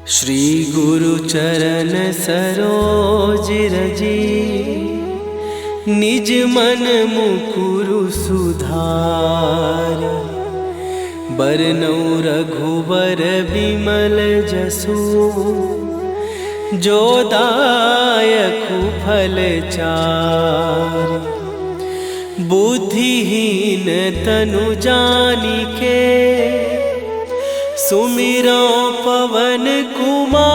श्री गुरु चरण सरोज रजी, निज मन मुकुरु सुधार। बरनौ रघुबर बिमल जसु, जो दायकु फल चार। बुद्धिहीन तनु जानिके, सुमिरो पवन कुमार।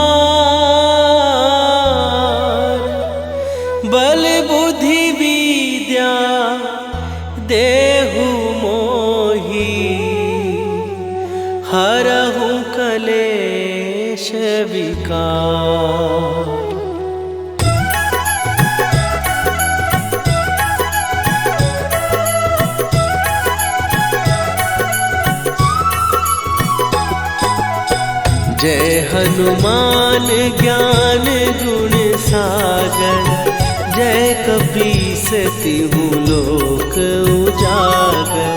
बल बुद्धि विद्या देहु मोहि, हरहु कलेश विकार। जय हनुमान ज्ञान गुण सागर, जय कपीस तिहु लोक उजागर।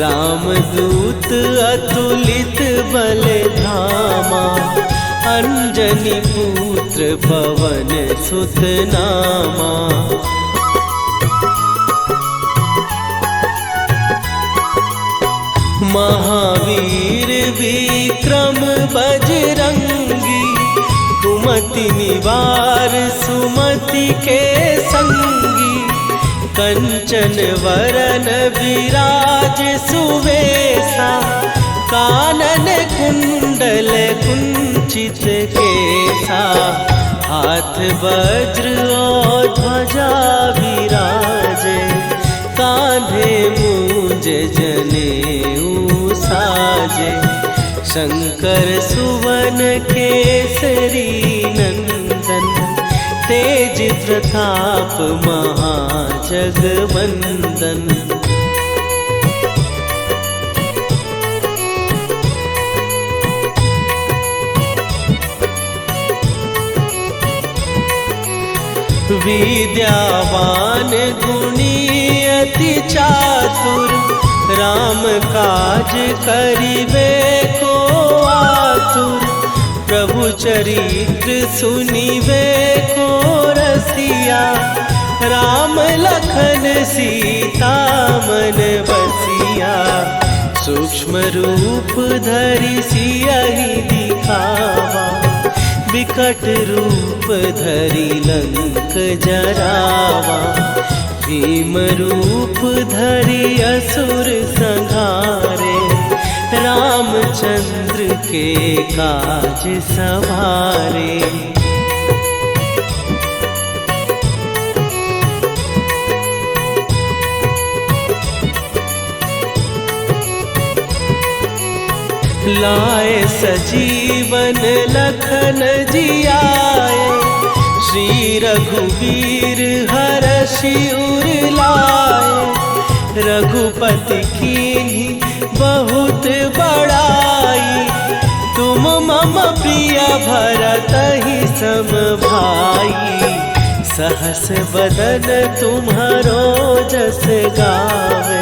रामदूत अतुलित बल धामा, अंजनी पुत्र पवन सुत नामा। महावीर विक्रम बजरंगी, कुमति निवार सुमति के संगी। कंचन वरन विराज सुवेशा, कानन कुंडल कुंचित केसा। हाथ वज्र और ध्वजा विराजे, कांधे मूंज जनेऊ साजे। शंकर सुवन केसरी नंदन, तेज प्रताप महाजगवंदन। विद्यावान गुणी अति चातुर, राम काज करिबे को आतुर। प्रभु चरित्र सुनिबे को रसिया, राम लखन सीता मन बसिया। सूक्ष्म रूप धरि सियहि दिखावा, विकट रूप धरि लंक जरावा। भीम रूप धरि असुर संहारे, रामचंद्र के काज सवारे। लाए सजीवन लखन जियाए, श्री रघुवीर हरषि उर लाए। रघुपति कीन्ही बहुत बड़ाई, तुम मम प्रिय भरतहि सम भाई। सहस बदन तुम्हारो जस गावे,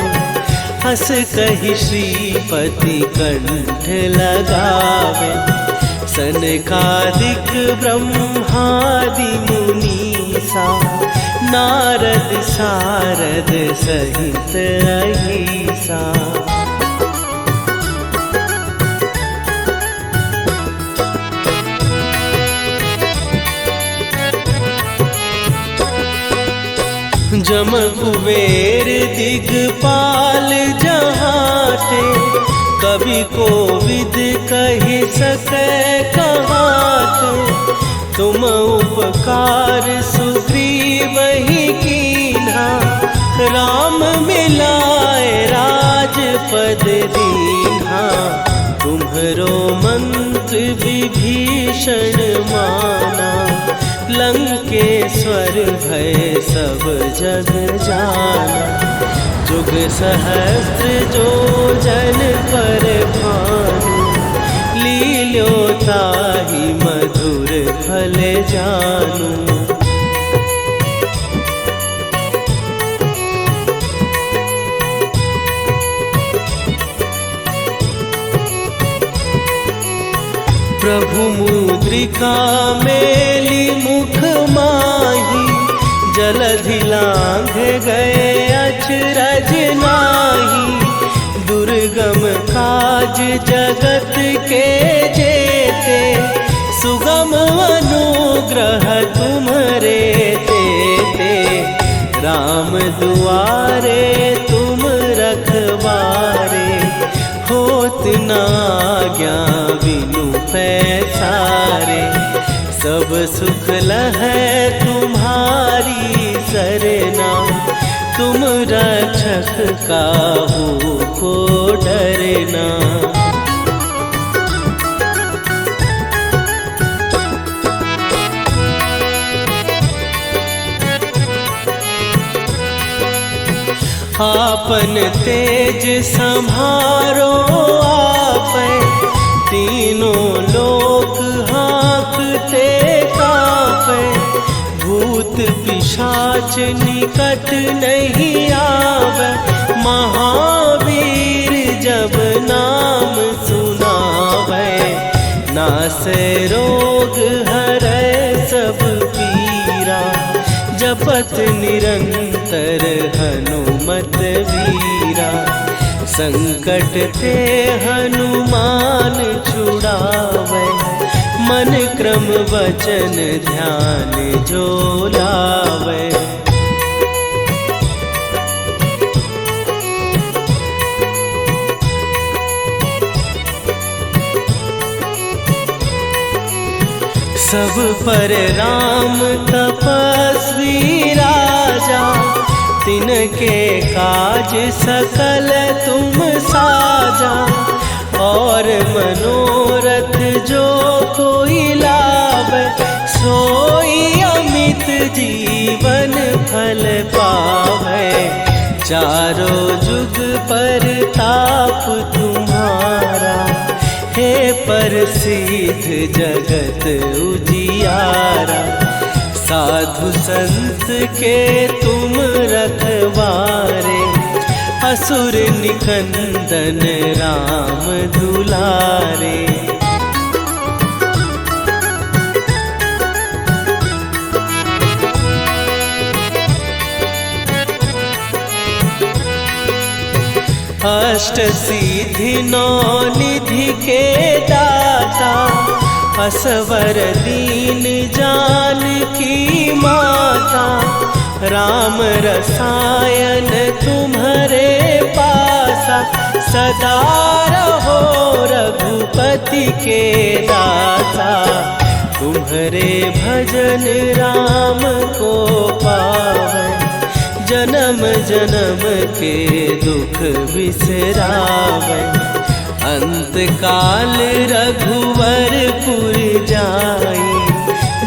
हस कहि श्रीपति कंठ लगावे। सनकादिक ब्रह्मादि मुनीसा, नारद सारद सहित अहिसा। जम कुबेर दिगपाल जहाते, कवि कोविद कहि सकै कहाते। तुम उपकार सुग्रीवहि कीन्हा, राम मिलाए राजपद दीन्हा। तुम्हरो मंत्र विभीषण माना, लंकेश्वर भय सब जग जाना। जुग सहस्त्र जो जन पर भानु, लील्यो ताहि मधुर फल जानू। प्रभु मुद्रिका मेली मुख माही, जलधि लांघ गए अचरज नाही। दुर्गम काज जगत के जेते, सुगम अनुग्रह तुम्हरे तेते। राम दुआरे तुम रखवारे, होत न आज्ञा बिनु पैसारे। सब सुख लहै तुम्हारी सरना, तुम रक्षक काहू को डरना। आपन तेज संभारो आपै, तीनों लोक हाँकते कांपै। भूत पिशाच निकट नहीं आवे, महावीर जब नाम सुनावे। नासै रोग हरै सब पीरा, जपत निरंतर हनुमत वीरा। संकट ते हनुमान छुड़ावे, मन क्रम वचन ध्यान जो लावे। सब पर राम तपस्वी राजा, तिनके काज सकल तुम साजा। और मनोरथ जो कोई लावे, सोई अमित जीवन फल पावे। चारों जुग पर ताप तुम्हारा, हे प्रसिद्ध जगत उजियारा। साधु संत के तुम रखवारे, असुर निकंदन राम दुलारे। अष्ट सिद्धि नौ निधि के दाता, असवर दीन जानकी माता। राम रसायन तुम्हारे पासा, सदा रहो रघुपति के दासा। तुम्हारे भजन राम को पावै, जन्म जन्म के दुख बिसरावै। अंत काल रघुवरपुर जाई,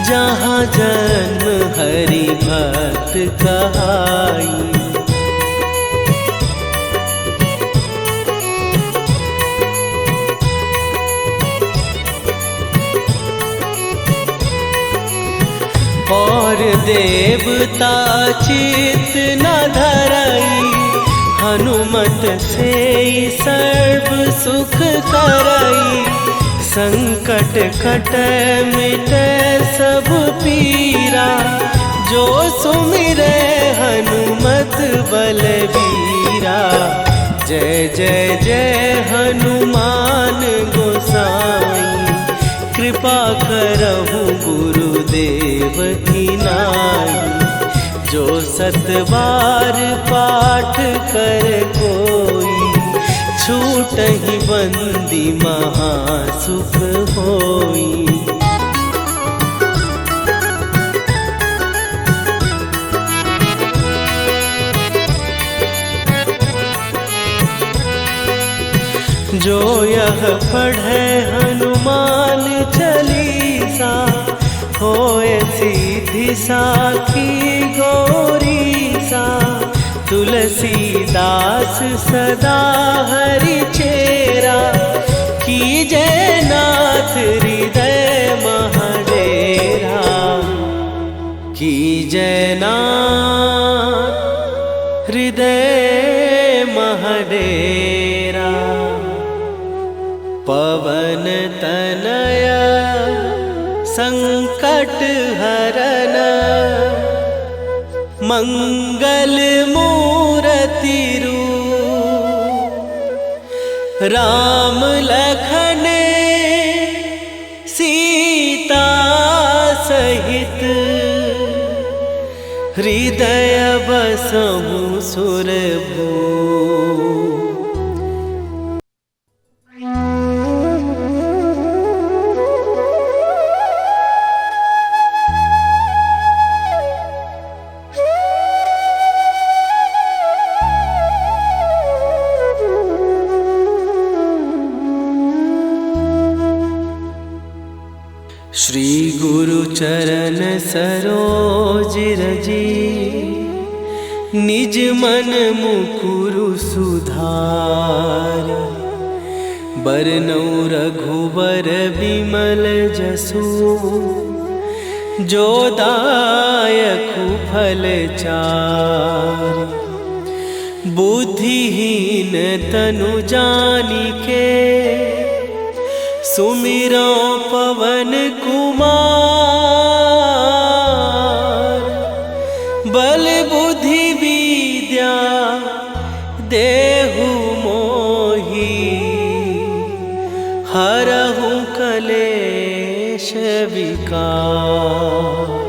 जहाँ जन्म हरि भक्त कहाई। और देवता चित न धरई, हनुमत से सर्व सुख करई। संकट कटै मिटै सब पीरा, जो सुमिरै हनुमत बलबीरा। जय जय जय हनुमान गोसाई, कृपा करहु गुरुदेव की नाई। जो सतबार पाठ कर कोई, छूटहि बंदी महासुख होई। जो यह पढ़े हनुमान चालीसा, होए सीधी साखी गौरीसा। तुलसीदास सदा हरि चेरा, कीजय नाथ हृदय महडेरा। कीजय नाथ हृदय महडेरा। पवन तनय संकट हरन मंगल मूर्ति रूप राम लखन सीता सहित हृदय बसहु सुरभू। श्री गुरु चरण सरोज रजी निज मन मुकुरु सुधार। बरनउँ रघुबर बिमल जसु जो दायकु फल चार। बुद्धिहीन तनु जानिके सुमिरो पवन कुमार। बल बुद्धि विद्या देहु मोहि हरहु कलेश विकार।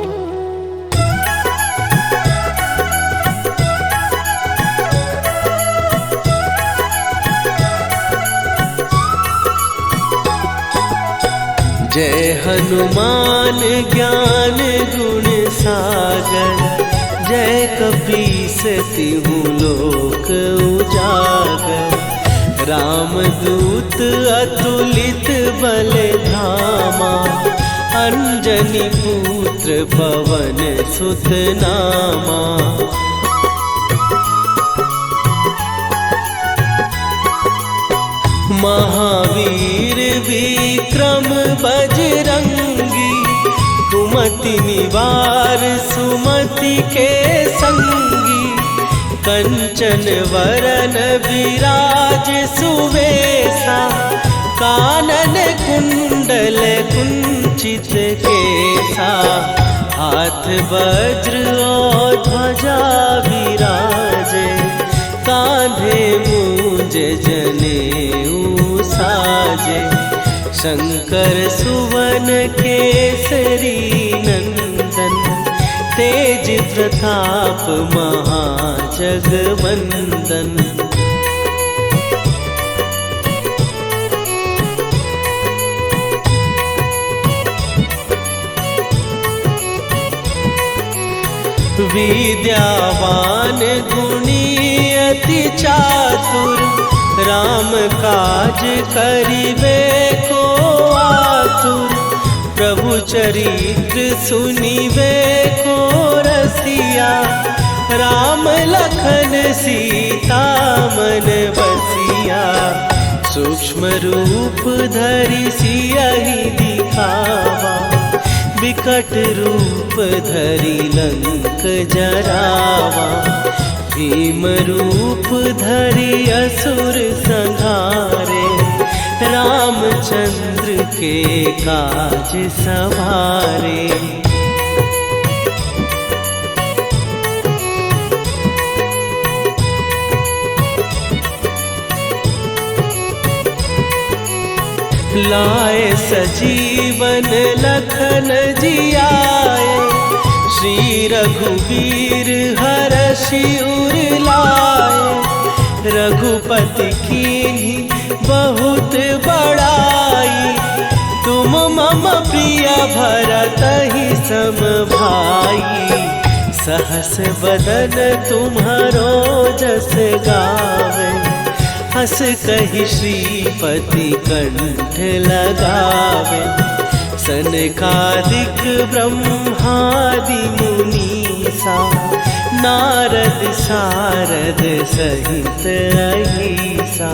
जय हनुमान ज्ञान गुण सागर। जय कपीस तिहु लोक उजागर। रामदूत अतुलित बल धामा। अंजनी पुत्र पवन सुत नामा। महावीर विक्रम बजरंगी। कुमति निवार सुमति के संगी। कंचन वरन विराज सुवेशा। कानन कुंडल कुंचित केसा। हाथ वज्र और ध्वजा विराजे। कांधे मूंज जनेऊ साजे। शंकर सुवन केसरी नंदन। तेज प्रताप महाजगवंदन। विद्यावान गुणी अति चातुर। राम काज करिबे को आतुर। प्रभु चरित्र सुनिबे को रसिया। राम लखन सीता मन बसिया। सूक्ष्म रूप धरि सियहि दिखावा। विकट रूप धरि लंक जरावा। भीम रूप धरि असुर संहारे। रामचंद्र के काज सवारे। लाए सजीवन लखन जियाए। श्री रघुवीर हरषि उर लाए। रघुपति कीन्ही बहुत बड़ाई। तुम मम प्रिय भरतहि सम भाई। सहस बदन तुम्हारो जस गावे। हस कहि श्रीपति कंठ लगावे। सनकादिक ब्रह्मादि मुनीसा। नारद सारद सहित अहिसा।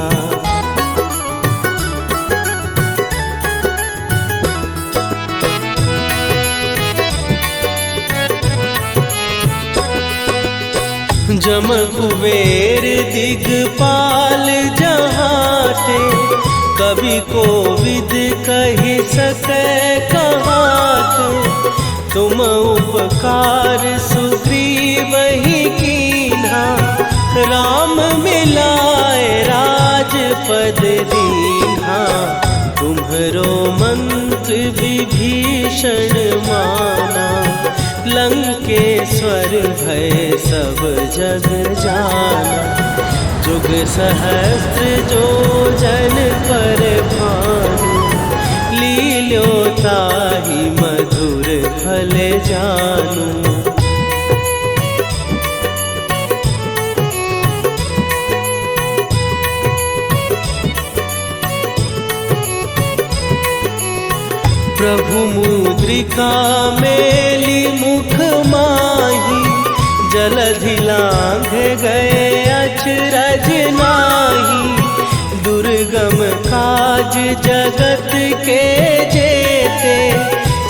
जम कुबेर दिगपाल जहाते। कवि कोविद कहि सकै कहाते। तुम उपकार सुग्रीव ही कीन्हा, राम मिलाए राजपद दीन्हा। तुम्हरो मंत्र विभीषण माना, लंकेश्वर भय सब जग जाना। जुग सहस्त्र जो जन पर भानु, लील्यो ताहि मधुर फल जानू। प्रभु मुद्रिका मेली मुख माही, जलधि लांघ गए अचरज नाहि। दुर्गम काज जगत के जेते,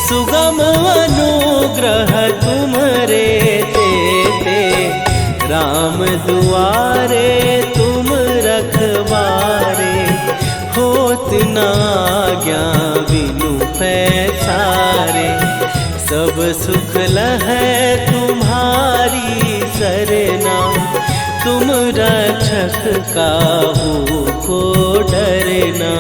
सुगम अनुग्रह तुम्हरे तेते। राम दुआरे तुम रखवारे, होत न आज्ञा बिनु पैसारे। सब सुख लहै तुम्हारी सरना, तुम रक्षक काहू को डरना।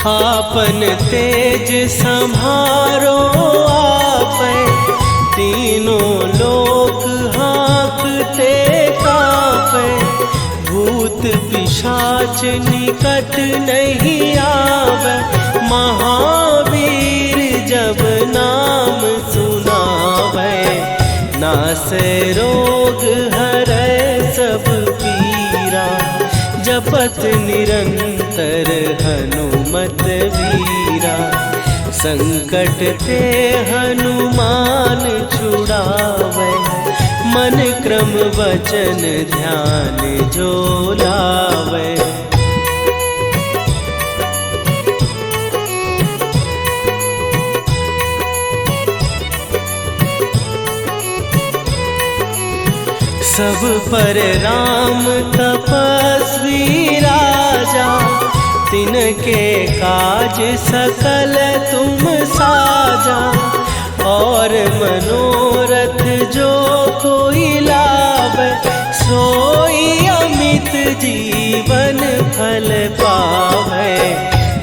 आपन तेज संभारो आपै, तीनों लोक हाँकते कापै। भूत पिशाच निकट नहीं आवे, महावीर जब नाम सुनावे। नासै रोग हरै सब पीरा, जपत निरंतर हनुमत वीरा। संकट ते हनुमान छुड़ावे, मन क्रम वचन ध्यान जो लावे। सब पर राम तपस्वी राजा, तिनके काज सकल तुम साजा। और मनोरथ जो कोई लावे, सोई अमित जीवन फल पावे।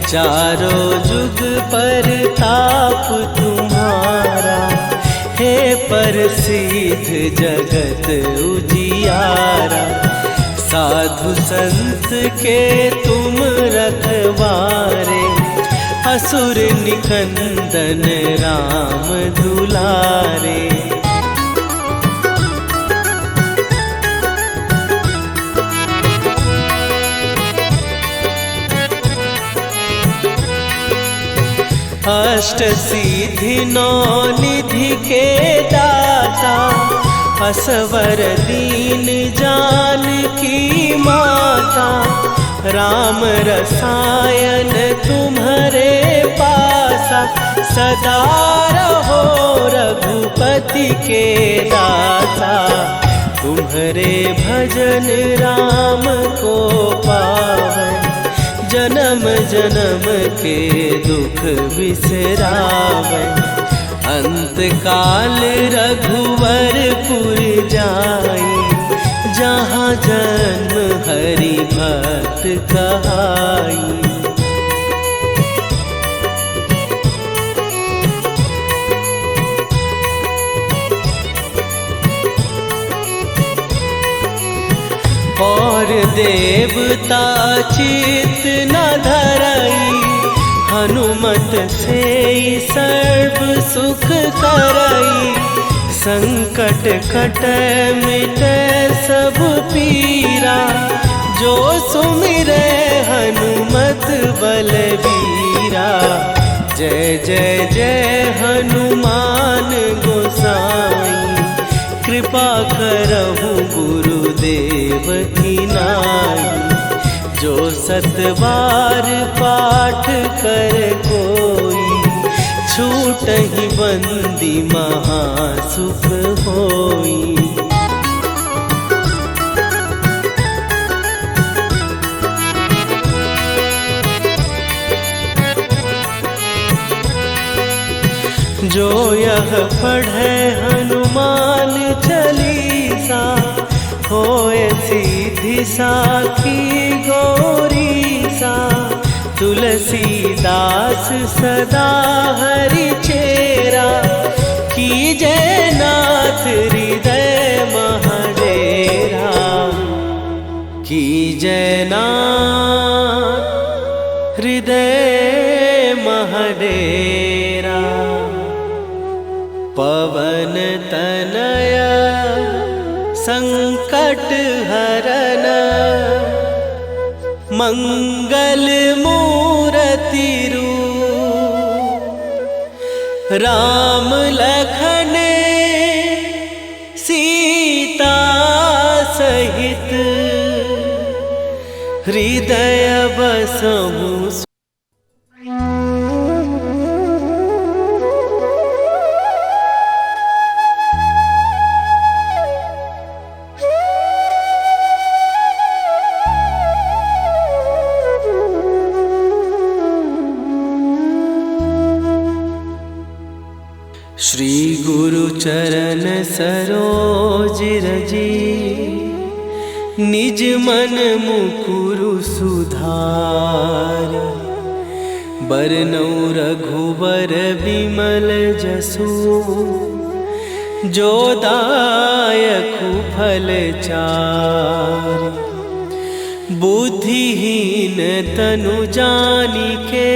चारों जुग पर ताप तुम्हारा, हे प्रसिद्ध जगत उजियारा। साधु संत के तुम रखवारे, असुर निकंदन राम दुलारे। अष्ट सिद्धि नौ निधि के दाता, असवर दीन जानकी माता। राम रसायन तुम्हारे पासा, सदा रहो रघुपति के दासा। तुम्हारे भजन राम को पावे, जन्म जन्म के दुख बिसरावे। अंत काल रघुवरपुर जाई, जहाँ जन्म हरि भक्त कहाई। और देवता चित न धरई, हनुमत से सर्व सुख करई। संकट कटै मिटै सब पीरा, जो सुमिरै हनुमत बलबीरा। जय जय जय हनुमान गोसाई, कृपा करहु गुरुदेव की नाई। जो सतबार पाठ कर कोई, छूटहि बंदी महासुख होई। जो यह पढ़े हनुमान चालीसा, होए सीधी साखी गौरी सा। तुलसीदास सदा हरि चेरा, कीजय नाथ हृदय महडेरा। कीजय नाथ हृदय महडेरा। पवन तनय संकट हरन, मंगल मूरति रूप। राम लखन सीता सहित, हृदय बसहु। श्री गुरु चरण सरोज रजी, निज मन मुकुरु सुधार। बरनौ रघुबर विमल जसु, जो दायकु फल चार। बुद्धिहीन तनु जानिके,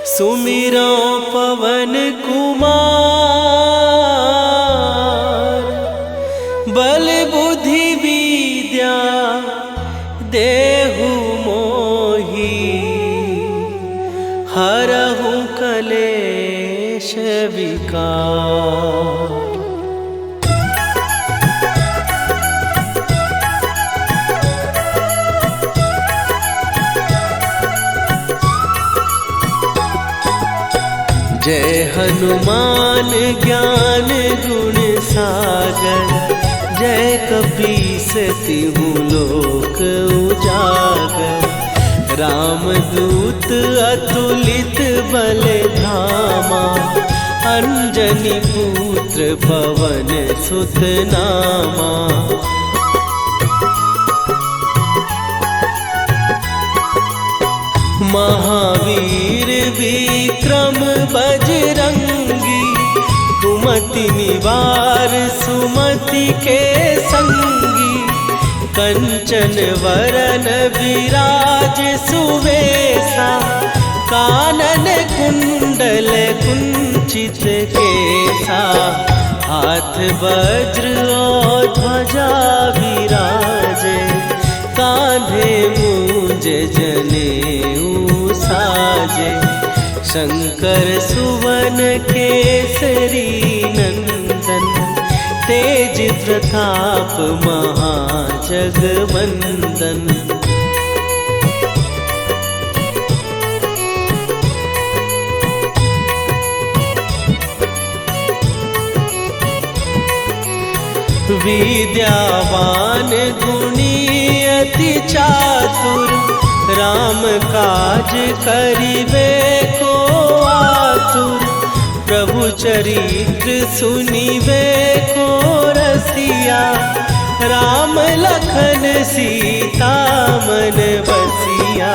सुमिरो पवन कुमार। बल बुद्धि विद्या देहु मोहि, हरहु कलेश विकार। जय हनुमान ज्ञान गुण सागर, जय कपीस तिहु लोक उजागर। रामदूत अतुलित बल धामा, अंजनी पुत्र पवन सुत नामा। महावीर विक्रम बजरंगी, कुमति निवार सुमति के संगी। कंचन वरन विराज सुवेशा, कानन कुंडल कुंचित केसा। हाथ वज्र और ध्वजा विराजे, कांधे मूंज जनेऊ साजे। शंकर सुवन केसरी नंदन, तेज प्रताप महाजगवंदन। विद्यावान गुणी अति चातुर, राम काज करिबे को आतुर। प्रभु चरित्र सुनिबे को रसिया, राम लखन सीता मन बसिया।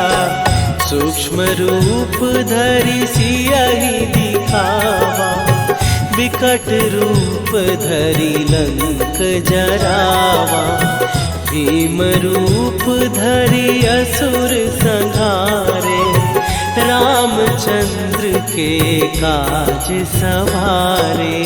सूक्ष्म रूप धरि सियहि दिखावा, विकट रूप धरि लंक जरावा। भीम रूप धरि असुर संहारे, रामचंद्र के काज सवारे।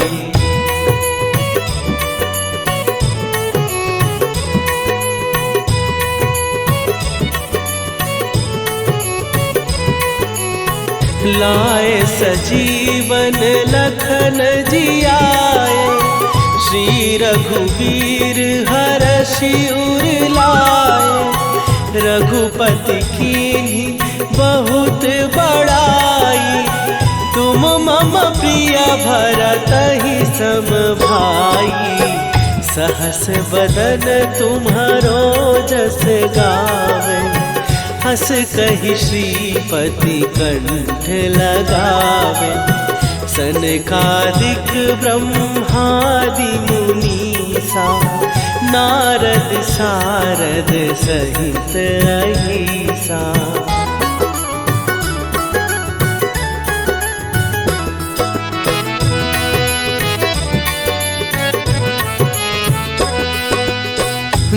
लाए सजीवन लखन जियाए, श्री रघुवीर हरषि उर लाए। रघुपति कीन्ही बहुत बड़ाई, तुम मम प्रिय भरतहि सम भाई। सहस बदन तुम्हारो जस गावे, हस कहि श्रीपति कंठ लगावे। सनकादिक ब्रह्मादि मुनीसा नारद सारद सहित अहिसा।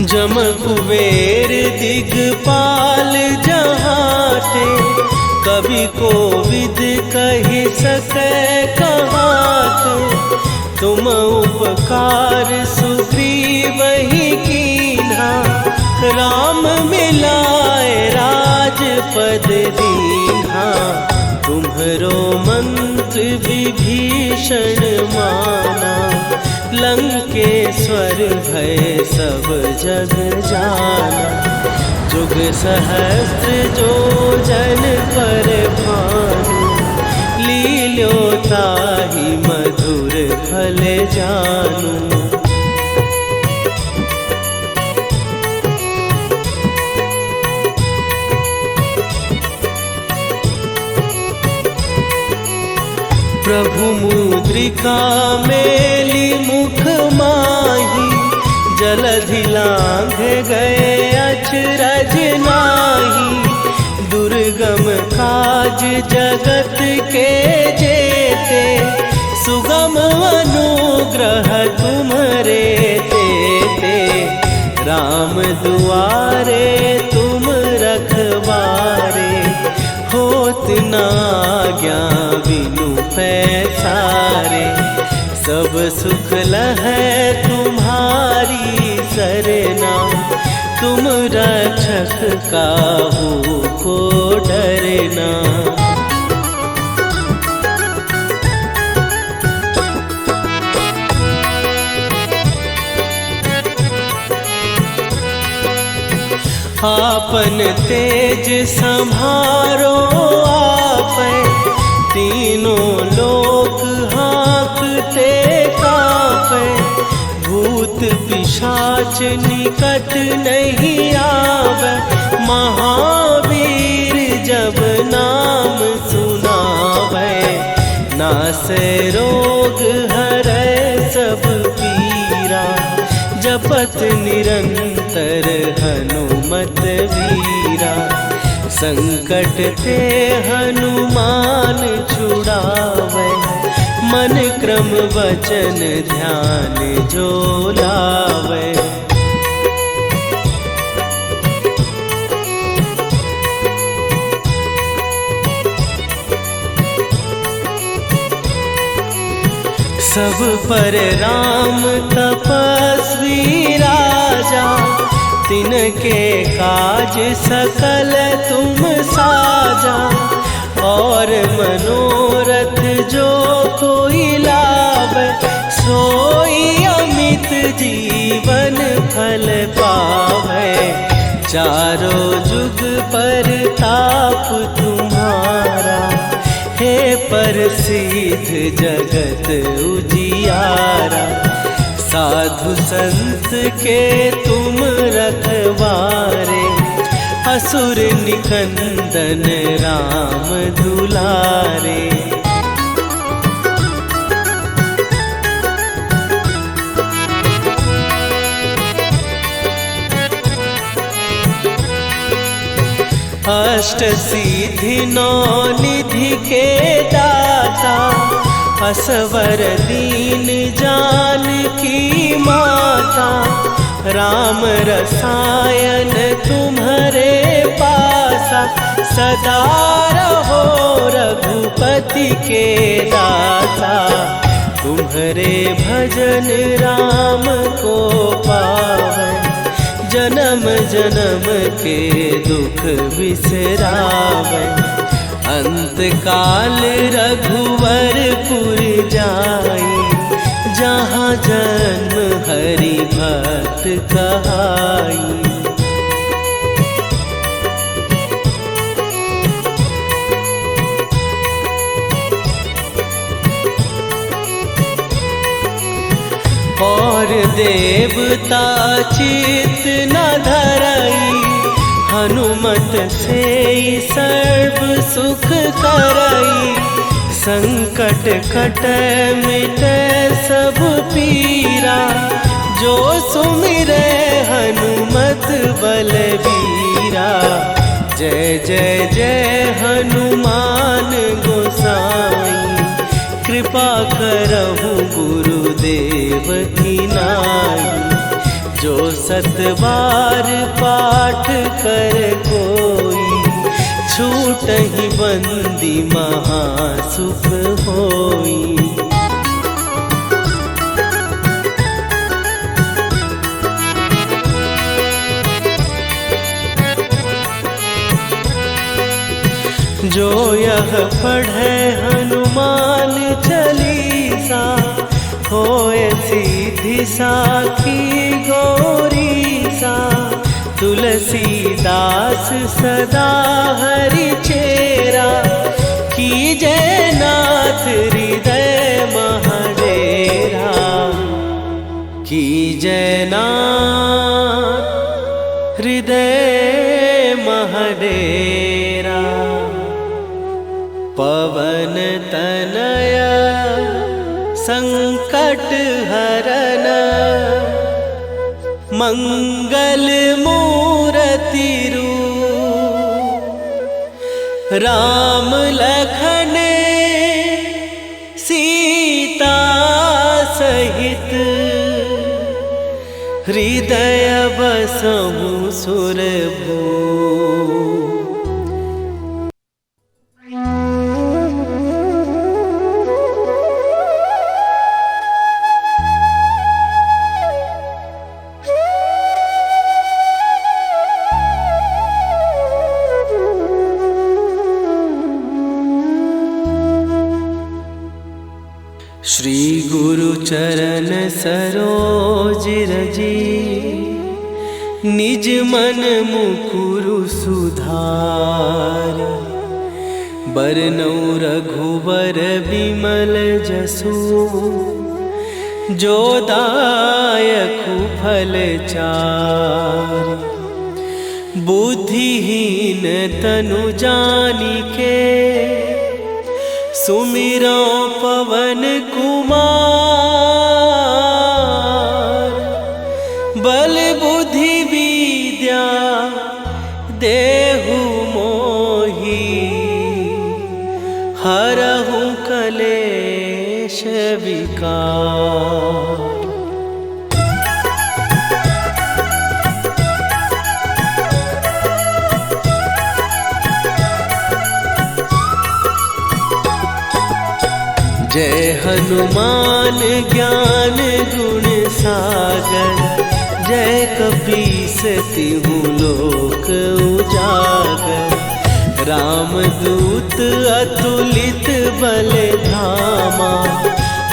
जम कुबेर दिगपाल जहाँ थे, कवि को विद कहि सकै कहाते। तुम उपकार सुग्रीव ही कीन्हा, राम मिलाए राजपद दीन्हा। तुम्हरो मंत्र विभीषण माना, लंकेश्वर भय सब जग जाना। जुग सहस्त्र जो जन पर भानु, लील्यो ताहि मधुर फल जानू। प्रभु मुद्रिका मेली मुख माही, जलधि लांघ गए अचरज नाही। दुर्गम काज जगत के जेते, सुगम अनुग्रह तुम्हरे तेते। राम दुआरे तुम रखवारे, होत न आज्ञा बिनु पैसारे। सब सुख लहै तुम्हारी सरना, तुम रक्षक काहू को डरना। आपन तेज संभारो आपै, तीनों लोक हाँकते कापै। भूत पिशाच निकट नहीं आवे, महावीर जब नाम सुनावे। नासै रोग हरै सब पीरा, जपत निरंतर हनुमत वीरा। संकट ते हनुमान छुड़ावे, मन क्रम वचन ध्यान जो लावे। सब पर राम तपस्वी राजा, तिनके काज सकल तुम साजा। और मनोरथ जो कोई लावे, सोई अमित जीवन फल पावे। चारों जुग पर ताप तुम्हारा, हे प्रसिद्ध जगत उजियारा। साधु संत के तुम रखवारे, असुर निकंदन राम दुलारे। अष्ट सिद्धि नौ निधि के दाता, असवर दीन जानकी माता। राम रसायन तुम्हारे पासा, सदा रहो रघुपति के दासा। तुम्हारे भजन राम को पावे, जन्म जन्म के दुख बिसरावे। अंत काल रघुवरपुर जाई, जहाँ जन्म हरि भक्त कहाई। और देवता चित न धरई, हनुमत से सर्व सुख करई। संकट कटे मिटे सब पीरा, जो सुमिरे हनुमत बलबीरा। जय जय जय हनुमान गोसाई, कृपा करहु गुरुदेव की नाई। जो 7 बार पाठ कर कोई, छूटहि बंदी महासुख होई। जो यह पढ़े हनुमान चालीसा, होए सीधी साखी गौरीसा। तुलसीदास सदा हरि चेरा, कीजय नाथ हृदय महडेरा। कीजय नाथ हृदय महडेरा। पवन तनया संकट हरन, मंगल मूर्ति रूप। राम लखन सीता सहित, हृदय बसहु सुरभूप। श्री गुरु चरण सरोज रजी, निज मन मुकुरु सुधार। बरनउँ रघुबर बिमल जसु, जो दायकु फल चारि। बुद्धिहीन तनु जानिके, सुमिरो पवन कुमार। बल बुद्धि विद्या देहु मोहि, हरहु कलेश विकार। जय हनुमान ज्ञान गुण सागर, जय कपीस तिहु लोक उजागर। रामदूत अतुलित बल धामा,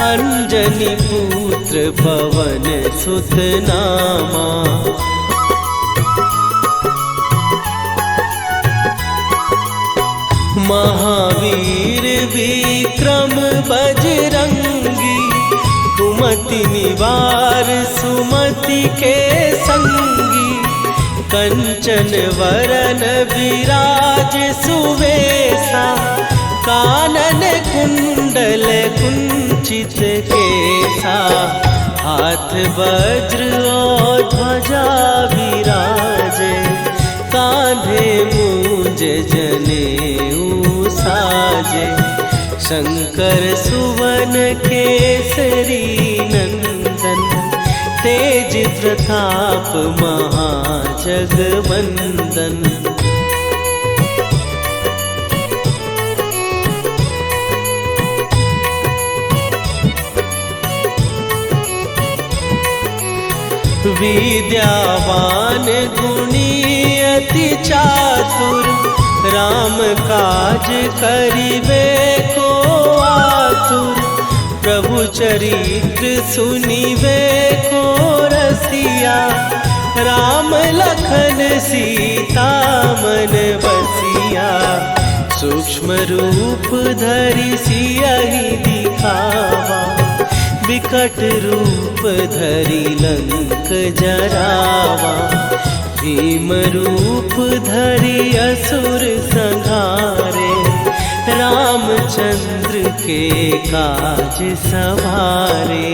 अंजनी पुत्र पवन सुत नामा। महावीर विक्रम बजरंगी, कुमति निवार सुमति के संगी। कंचन वरन विराज सुवेशा, कानन कुंडल कुंचित केसा। हाथ वज्र और ध्वजा विराजे, कांधे मूंज जनेऊ साजे। शंकर सुवन केसरी नंदन, तेज प्रताप महाजगवंदन। विद्यावान गुणी अति चातुर, राम काज करिबे को आतुर। प्रभु चरित्र सुनिबे को रसिया, राम लखन सीता मन बसिया। सूक्ष्म रूप धरि सियहि दिखावा, विकट रूप धरि लंक जरावा। भीम रूप धरि असुर संहारे, रामचंद्र के काज सवारे।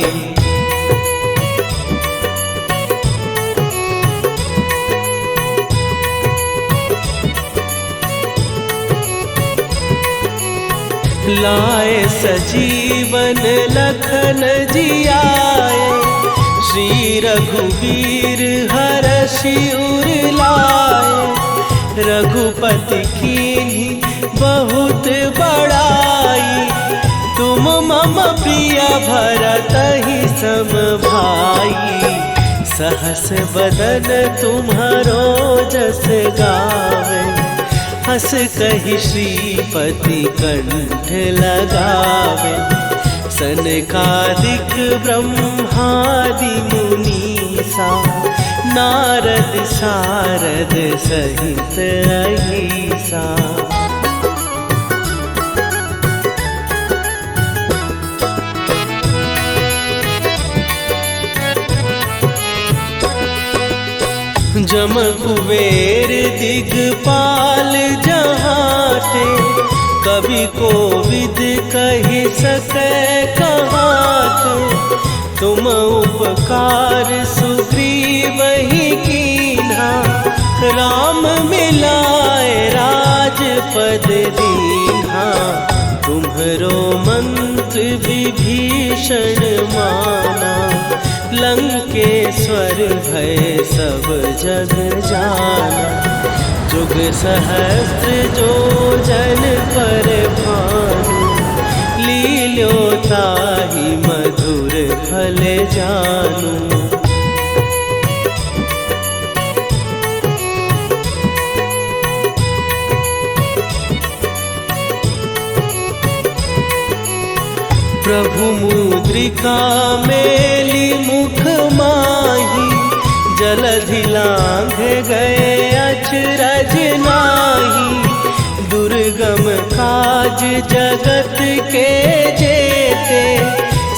लाए सजीवन लखन जियाए, श्री रघुवीर हरषि उर लाए। रघुपति कीन्ही बहुत बड़ाई, तुम मम प्रिय भरतहि सम भाई। सहस बदन तुम्हारो जस गावे, हस कहि श्रीपति कंठ लगावे। सनकादिक ब्रह्मादि मुनीसा, नारद सारद सहित अहिसा। जम कुबेर दिगपाल जहाते, कवि कोविद कहि सकै कहाते। तुम उपकार सुग्रीवहि कीन्हा, राम मिलाए राजपद दीन्हा। तुम्हरो मंत्र विभीषण माना, लंकेश्वर भय सब जग जाना। जुग सहस्त्र जो जन पर भानु, लील्यो ताहि मधुर फल जानू। प्रभु मुद्रिका मेली मुख माही, जलधि लांघ गए अचरज नाही। दुर्गम काज जगत के जेते,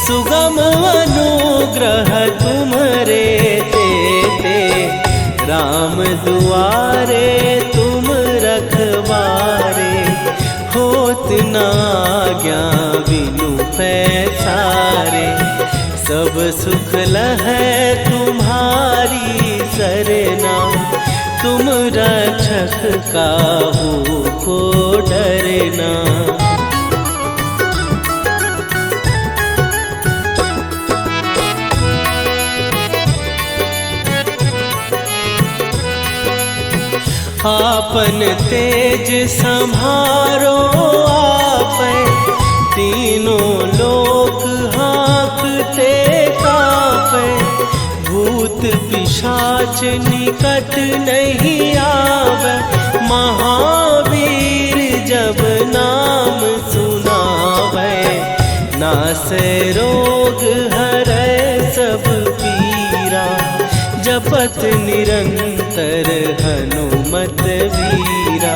सुगम अनुग्रह तुम्हरे तेते। राम दुआरे तुम रखवारे, होत न आज्ञा बिनु पैसारे। सब सुख लहै तुम्हारी सरना, तुम रक्षक काहू को डरना। आपन तेज सम्हारो आपै, तीनों लोक हाँकते कांपै। भूत पिशाच निकट नहीं आवे, महावीर जब नाम सुनावे। नासै रोग हरै सब पीरा, जपत निरंतर हनुमत वीरा।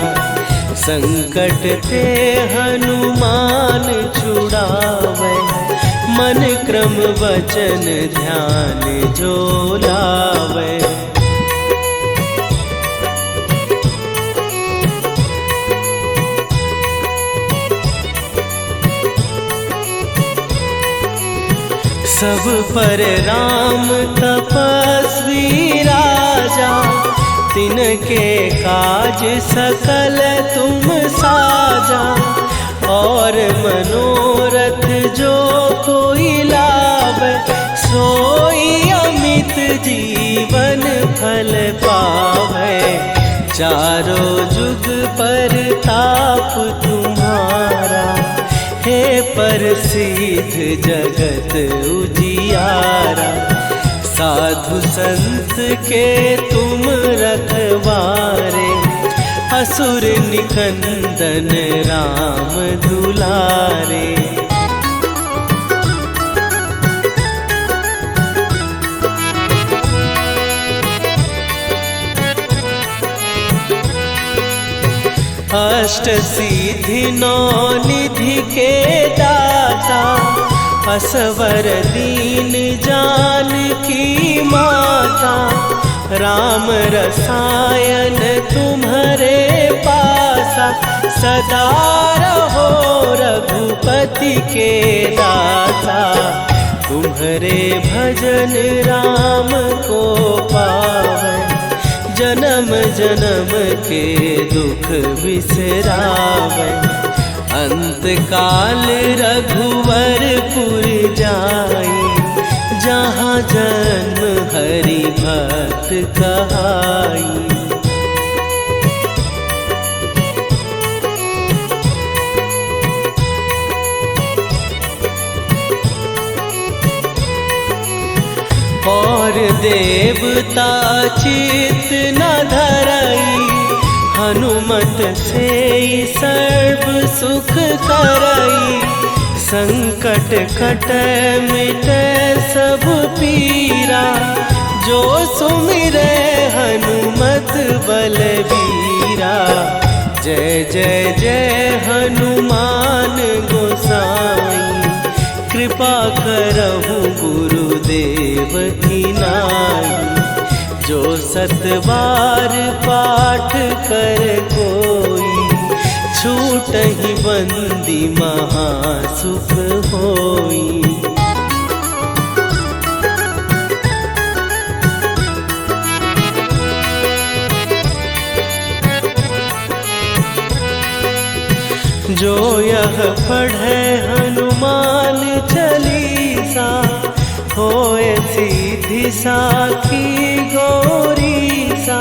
संकट ते हनुमान छुड़ावे, मन क्रम वचन ध्यान जो लावे। सब पर राम तपस्वी राजा, तिनके काज सकल तुम साजा। और मनोरथ जो कोई लावे, सोई अमित जीवन फल पावे। चारों जुग पर ताप तुम्हारा, हे प्रसिद्ध जगत उजियारा। साधु संत के तुम रखवारे, असुर निकंदन राम दुलारे। अष्ट सिद्धि नौ निधि के दाता, असवर दीन जानकी माता। राम रसायन तुम्हारे पास, दासा, सदा रहो रघुपति के दासा। तुम्हारे भजन राम को पावै, जन्म जन्म के दुख बिसरावै। अंत काल रघुवरपुर जाई, जहाँ जन्म हरि भक्त कहाई। और देवता चित न धरई, हनुमत से सर्व सुख करई। संकट कटै मिटै सब पीरा, जो सुमिरै हनुमत बलबीरा। जय जय जय हनुमान गोसाई, कृपा करहु गुरुदेव की नाई। जो सत बार पाठ कर कोई, छूटहि बंदी महासुख होई। जो यह पढ़े हनुमान चालीसा, होए सीधी साखी गौरीसा।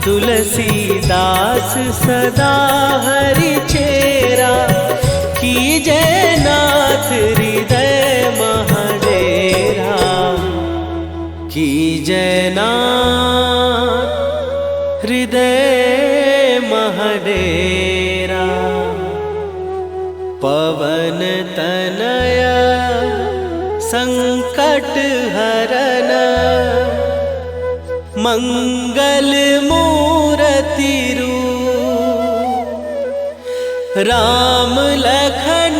तुलसीदास सदा हरि चेरा, कीजय नाथ हृदय महडेरा। कीजय नाथ हृदय महडेरा। पवन तनया संकट हरन, मंगल मूरति रूप। राम लखन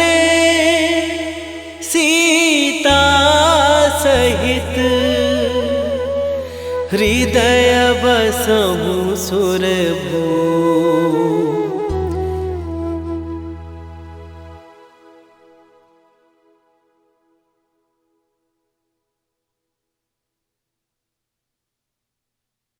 सीता सहित, हृदय बसहु सुरभूप।